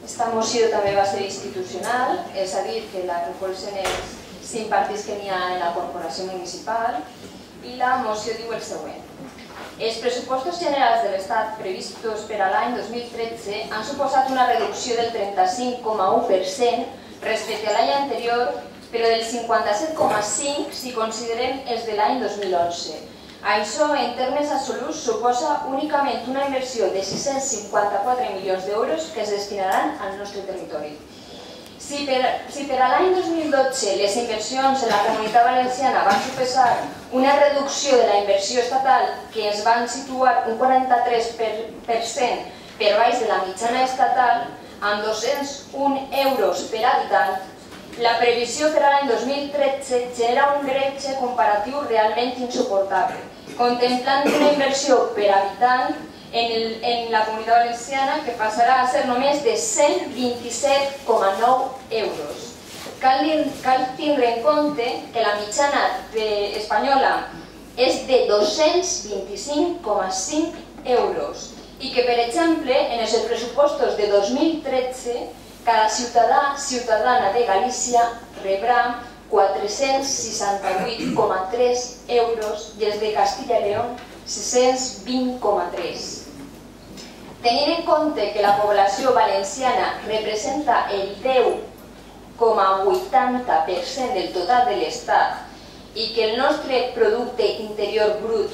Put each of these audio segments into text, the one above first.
Esta moció també va ser institucional, és a dir, que la recolzen els 5 partits que n'hi ha en la corporació municipal, i la moció diu el següent. Els pressupostos generals de l'Estat previstos per a l'any 2013 han suposat una reducció del 35,1% respecte a l'any anterior, però del 57,5% si considerem els de l'any 2011. Això, en termes absoluts, suposa únicament una inversió de 654 milions d'euros que es destinaran al nostre territori. Si per a l'any 2012 les inversions en la Comunitat Valenciana van suposar una reducció de la inversió estatal que es van situar un 43% per baix de la mitjana estatal, amb 201 euros per habitant, la previsió per a l'any 2013 genera un greuge comparatiu realment insuportable, contemplant una inversió per habitant en la Comunitat Valenciana que passarà a ser només de 127,9 euros. Cal tindre en compte que la mitjana espanyola és de 225,5 euros i que, per exemple, en els pressupostos de 2013, cada ciutadana de Galícia rebrà 468,3 euros i els de Castilla y León 620,3. Tenint en compte que la població valenciana representa el 10,80% del total de l'Estat i que el nostre producte interior brut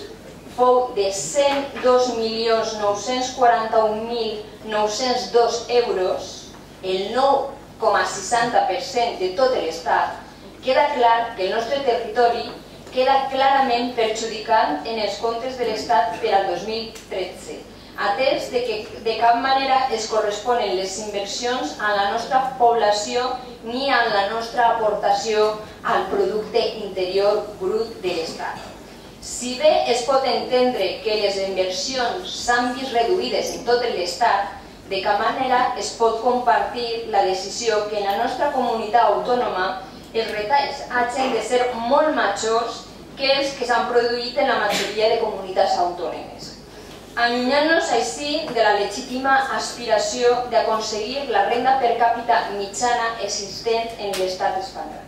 fou de 102.941.902 euros, el 9,60% de tot l'Estat, queda clar que el nostre territori queda clarament perjudicat en els comptes de l'Estat per al 2013, atès que de cap manera es corresponen les inversions a la nostra població ni a la nostra aportació al producte interior brut de l'Estat. Si bé es pot entendre que les inversions s'han vist reduïdes en tot l'Estat, de cap manera es pot compartir la decisió que en la nostra comunitat autònoma els retalls hagin de ser molt majors que els que s'han produït en la majoria de comunitats autònomes, allunyant-nos així de la legítima aspiració d'aconseguir la renda per càpita mitjana existent en l'estat espanyol.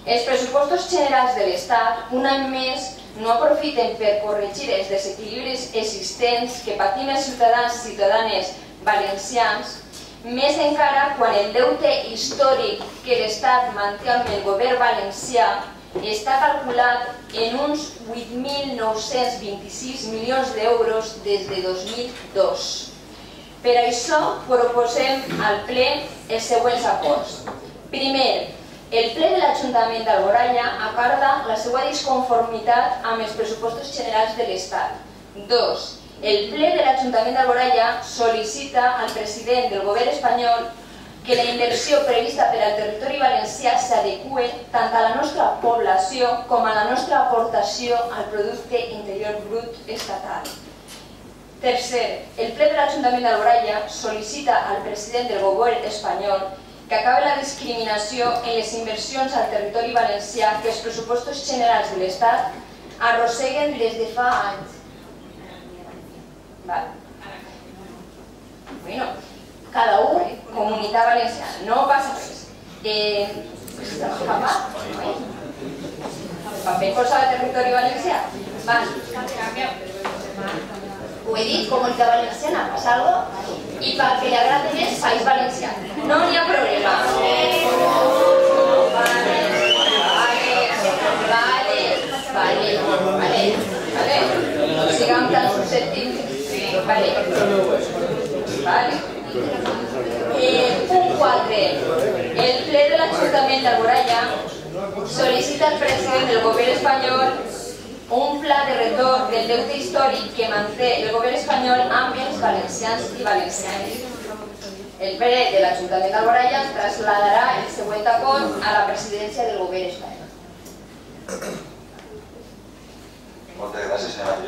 Els pressupostos generals de l'Estat, un any més, no aprofiten per corregir els desequilibris existents que patim els ciutadans i ciutadanes valencians, més encara quan el deute històric que l'Estat manté amb el govern valencià està calculat en uns 8.926 milions d'euros des de 2002. Per això proposem al ple els següents acords. Primer, el ple de l'Ajuntament d'Alboraia acorda la seva disconformitat amb els pressupostos generals de l'Estat. 2. El ple de l'Ajuntament d'Alboraia sol·licita al president del govern espanyol que la inversió prevista per al territori valencià s'adeqüe tant a la nostra població com a la nostra aportació al producte interior brut estatal. Tercer, el ple de l'Ajuntament d'Alboraia sol·licita al president del govern espanyol que acabi la discriminació en les inversions al territori valencià que els pressupostos generals de l'Estat arrosseguen des de fa anys. Bueno, cada un, comunitat valenciana, no passa res. Paper cosa de territori valencià? Ho he dit, comunitat valenciana, passa algo, i pel que li agrada més, País Valencià. No n'hi ha problema. Vale. No siguem tan susceptibles. Vale. Punt 4. El ple de l'Ajuntament d'Alboraia sol·licita al president del govern espanyol un pla de retorn del deute històric que manté el govern espanyol amb els valencians i valencianes. El ple de l'Ajuntament d'Alboraia trasladarà el següent acord a la presidència del govern espanyol. Moltes gràcies, senyora.